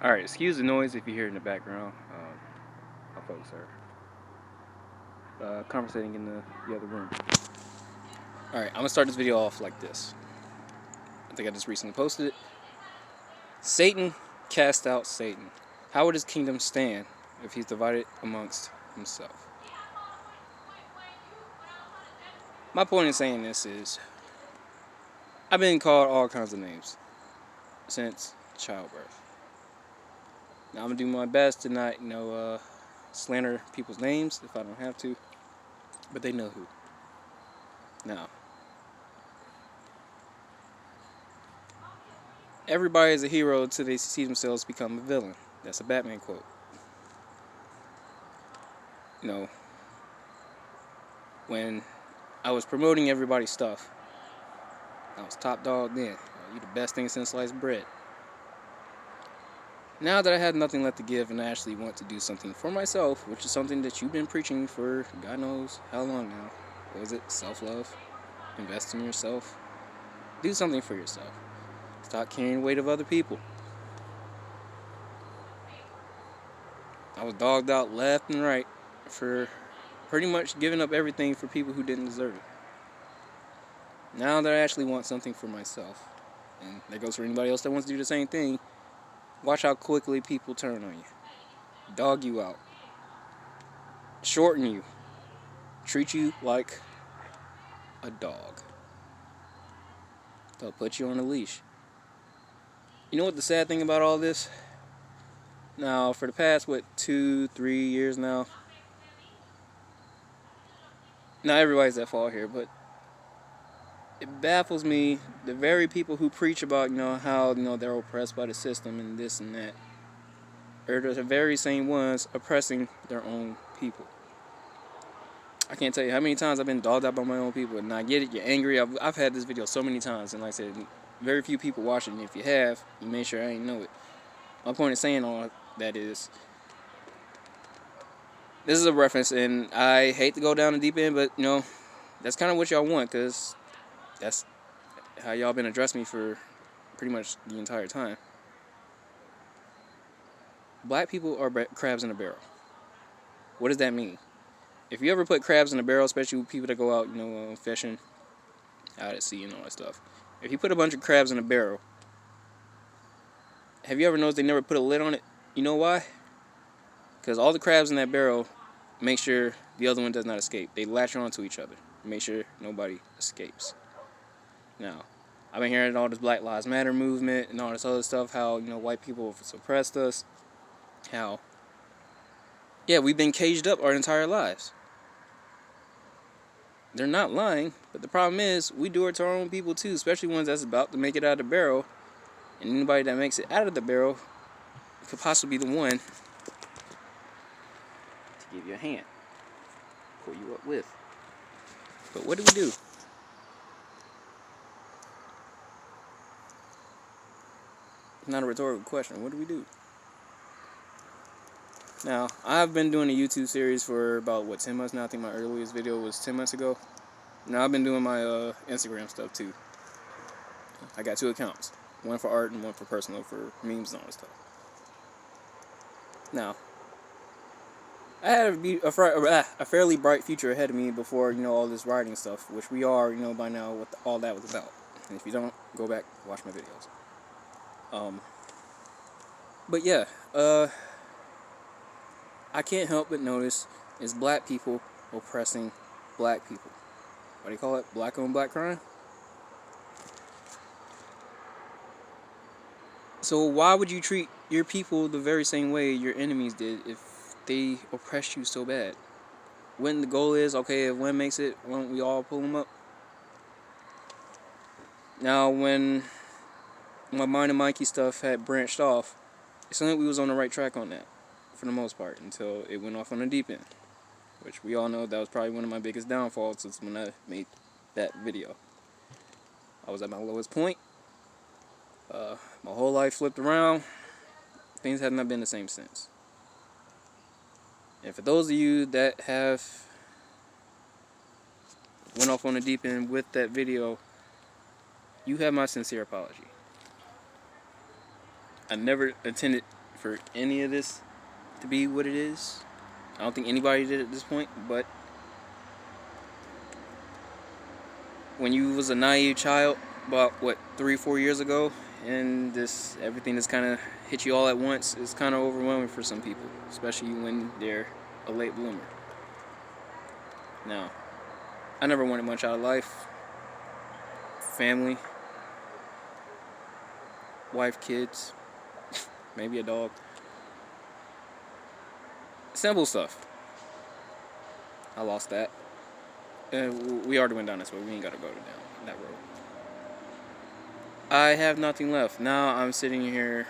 Alright, excuse the noise if you hear in the background. My folks are conversating in the other room. Alright, I'm gonna start this video off like this. I think I just recently posted it. Satan cast out Satan. How would his kingdom stand if he's divided amongst himself? My point in saying this is, I've been called all kinds of names since childbirth. Now I'm gonna do my best to not, slander people's names if I don't have to, but they know who. Now, everybody is a hero until they see themselves become a villain. That's a Batman quote. When I was promoting everybody's stuff, I was top dog then. You the best thing since sliced bread. Now that I have nothing left to give and I actually want to do something for myself, which is something that you've been preaching for God knows how long now. What is it? Self-love? Invest in yourself? Do something for yourself. Stop carrying the weight of other people. I was dogged out left and right for pretty much giving up everything for people who didn't deserve it. Now that I actually want something for myself, and that goes for anybody else that wants to do the same thing, watch how quickly people turn on you. Dog you out. Shorten you. Treat you like a dog. They'll put you on a leash. You know what the sad thing about all this? Now, for the past, 2-3 years now, not everybody's at fault here, but it baffles me, the very people who preach about, how, they're oppressed by the system and this and that, are the very same ones oppressing their own people. I can't tell you how many times I've been dogged out by my own people, and I get it, you're angry. I've had this video so many times, and like I said, very few people watching, and if you have, you make sure I ain't know it. My point of saying all that is, this is a reference, and I hate to go down the deep end, but, that's kind of what y'all want, because that's how y'all been addressing me for pretty much the entire time. Black people are crabs in a barrel. What does that mean? If you ever put crabs in a barrel, especially with people that go out, fishing, out at sea and all that stuff. If you put a bunch of crabs in a barrel, have you ever noticed they never put a lid on it? You know why? Because all the crabs in that barrel make sure the other one does not escape. They latch onto each other. Make sure nobody escapes. Now, I've been hearing all this Black Lives Matter movement and all this other stuff, how, white people have suppressed us. How, we've been caged up our entire lives. They're not lying, but the problem is, we do it to our own people too, especially ones that's about to make it out of the barrel. And anybody that makes it out of the barrel could possibly be the one to give you a hand, pull you up with. But what do? Not a rhetorical question. What do? Now, I've been doing a YouTube series for about, 10 months now. I think my earliest video was 10 months ago. Now, I've been doing my Instagram stuff, too. I got 2 accounts. One for art and one for personal, for memes and all that stuff. Now, I had a fairly bright future ahead of me before, all this writing stuff, which we are, by now, what all that was about. And if you don't, go back, watch my videos. But yeah, I can't help but notice is black people oppressing black people. What do you call it? Black on black crime? So why would you treat your people the very same way your enemies did if they oppressed you so bad? When the goal is, okay, if one makes it, why don't we all pull them up? Now, when my Mind and Mikey stuff had branched off, it seemed like we was on the right track on that, for the most part, until it went off on the deep end. Which we all know that was probably one of my biggest downfalls since when I made that video. I was at my lowest point. My whole life flipped around. Things have not been the same since. And for those of you that have went off on the deep end with that video, you have my sincere apology. I never intended for any of this to be what it is. I don't think anybody did at this point, but when you was a naive child about 3-4 years ago, and this everything that's kind of hit you all at once, is kind of overwhelming for some people, especially when they're a late bloomer. Now, I never wanted much out of life. Family, wife, kids, maybe a dog. Simple stuff. I lost that. We already went down this way. We ain't got to go down that road. I have nothing left. Now I'm sitting here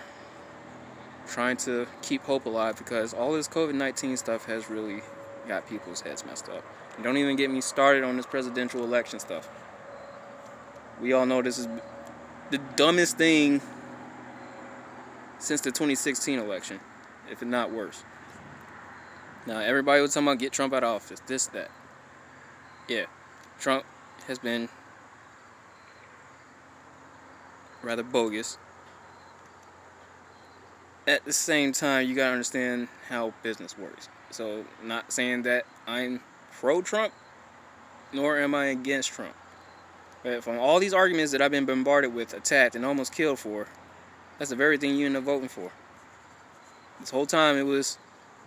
trying to keep hope alive because all this COVID-19 stuff has really got people's heads messed up. And don't even get me started on this presidential election stuff. We all know this is the dumbest thing since the 2016 election, if not worse. Now, everybody was talking about get Trump out of office, this, that. Yeah, Trump has been rather bogus. At the same time, you gotta understand how business works. So, not saying that I'm pro-Trump, nor am I against Trump. But from all these arguments that I've been bombarded with, attacked, and almost killed for, that's the very thing you end up voting for. This whole time it was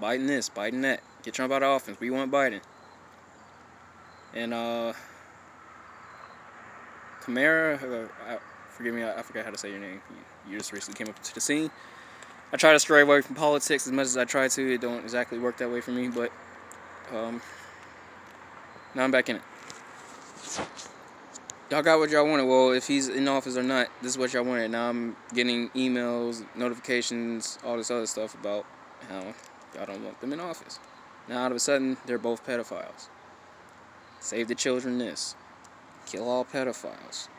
Biden this, Biden that. Get Trump out of office. We want Biden. And Kamara, forgive me, I forgot how to say your name. You just recently came up to the scene. I try to stray away from politics as much as I try to. It don't exactly work that way for me, but now I'm back in it. Y'all got what y'all wanted. Well, if he's in office or not, this is what y'all wanted. Now I'm getting emails, notifications, all this other stuff about how y'all don't want them in office. Now, all of a sudden, they're both pedophiles. Save the children this. Kill all pedophiles.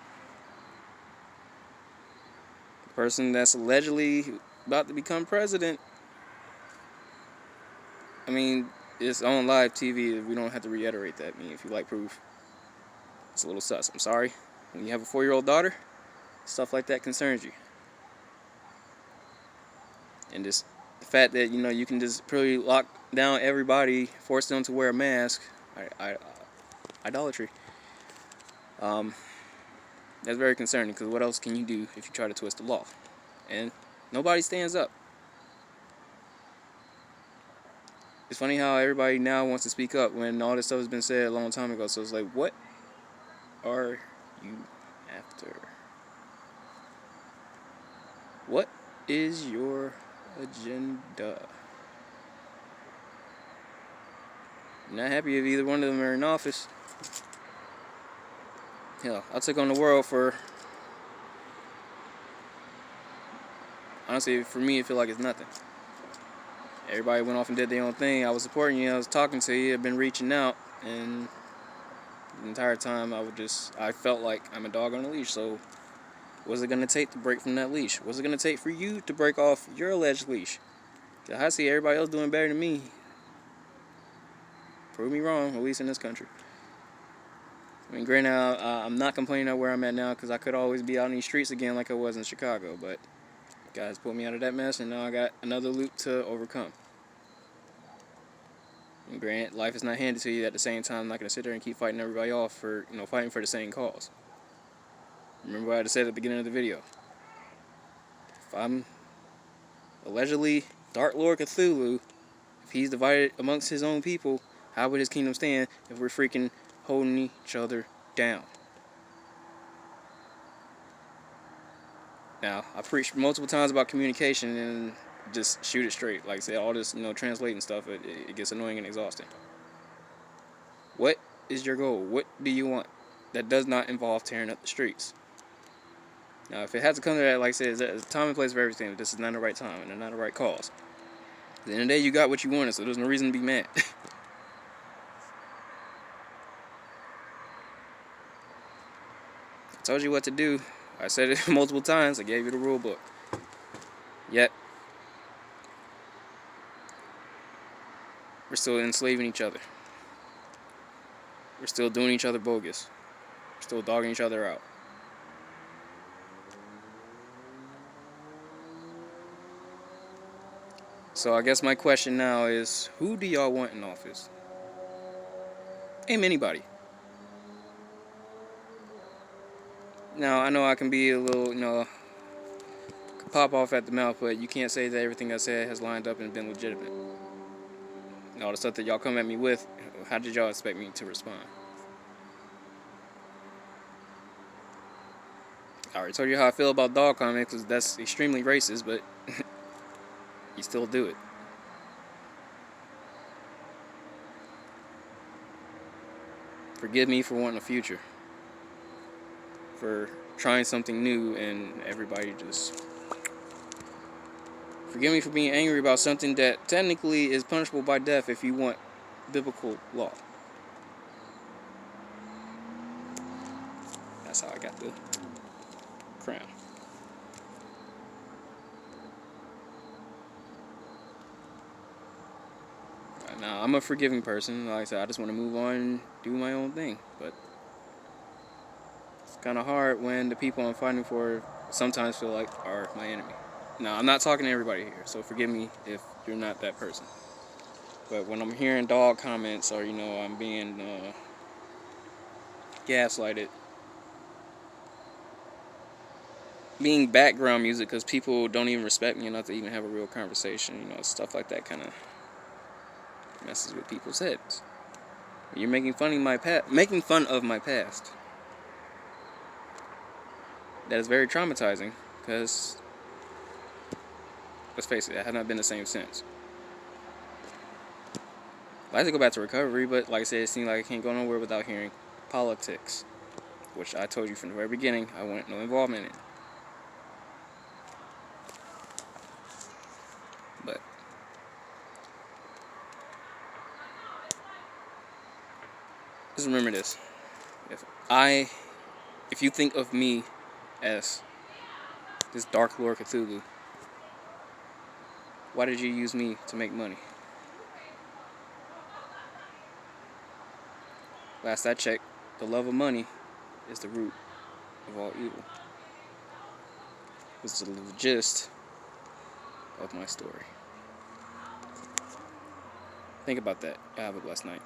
The person that's allegedly about to become president, I mean, it's on live TV. We don't have to reiterate that. I mean, if you like proof, it's a little sus. I'm sorry. When you have a 4-year-old daughter, stuff like that concerns you. And just the fact that, you can just pretty lock down everybody, force them to wear a mask, idolatry. That's very concerning, because what else can you do if you try to twist the law? And nobody stands up. It's funny how everybody now wants to speak up when all this stuff has been said a long time ago. So it's like, what are you after? What is your agenda? I'm not happy if either one of them are in office. Hell, I took on the world for... Honestly, for me, it feel like it's nothing. Everybody went off and did their own thing. I was supporting you. I was talking to you. I've been reaching out. And the entire time, I felt like I'm a dog on a leash. So what's it going to take to break from that leash? What's it going to take for you to break off your alleged leash? I see everybody else doing better than me. Prove me wrong, at least in this country. I mean, granted, I'm not complaining about where I'm at now, because I could always be out in these streets again like I was in Chicago, but guys pulled me out of that mess, and now I got another loop to overcome. And granted, life is not handed to you. At the same time, I'm not going to sit there and keep fighting everybody off for, fighting for the same cause. Remember what I said at the beginning of the video. If I'm allegedly Dark Lord Cthulhu, if he's divided amongst his own people, how would his kingdom stand if we're freaking holding each other down? Now, I preached multiple times about communication and just shoot it straight. Like I said, all this, translating stuff, it gets annoying and exhausting. What is your goal? What do you want? That does not involve tearing up the streets. Now, if it has to come to that, like I said, there's a time and place for everything, but this is not the right time and not the right cause. At the end of the day, you got what you wanted, so there's no reason to be mad. I told you what to do. I said it multiple times. I gave you the rule book. Yet, we're still enslaving each other. We're still doing each other bogus. We're still dogging each other out. So I guess my question now is, who do y'all want in office? Name anybody. Now, I know I can be a little, pop off at the mouth, but you can't say that everything I said has lined up and been legitimate. All the stuff that y'all come at me with, how did y'all expect me to respond? I already told you how I feel about dog comics, because that's extremely racist, but you still do it. Forgive me for wanting a future. For trying something new and everybody just... Forgive me for being angry about something that technically is punishable by death if you want biblical law. That's how I got the crown. Now, I'm a forgiving person. Like I said, I just want to move on and do my own thing. But it's kind of hard when the people I'm fighting for sometimes feel like are my enemy. Now, I'm not talking to everybody here, so forgive me if you're not that person. But when I'm hearing dog comments or, I'm being gaslighted, being background music because people don't even respect me enough to even have a real conversation, stuff like that kind of messes with people's heads. You're making fun of my past. That is very traumatizing because, let's face it, I have not been the same since. I like to go back to recovery, but like I said, it seems like I can't go nowhere without hearing politics, which I told you from the very beginning I want no involvement in. But just remember this: if you think of me as this Dark Lord Cthulhu, why did you use me to make money? Last I checked, the love of money is the root of all evil. This is the gist of my story. Think about that. Have a blessed night.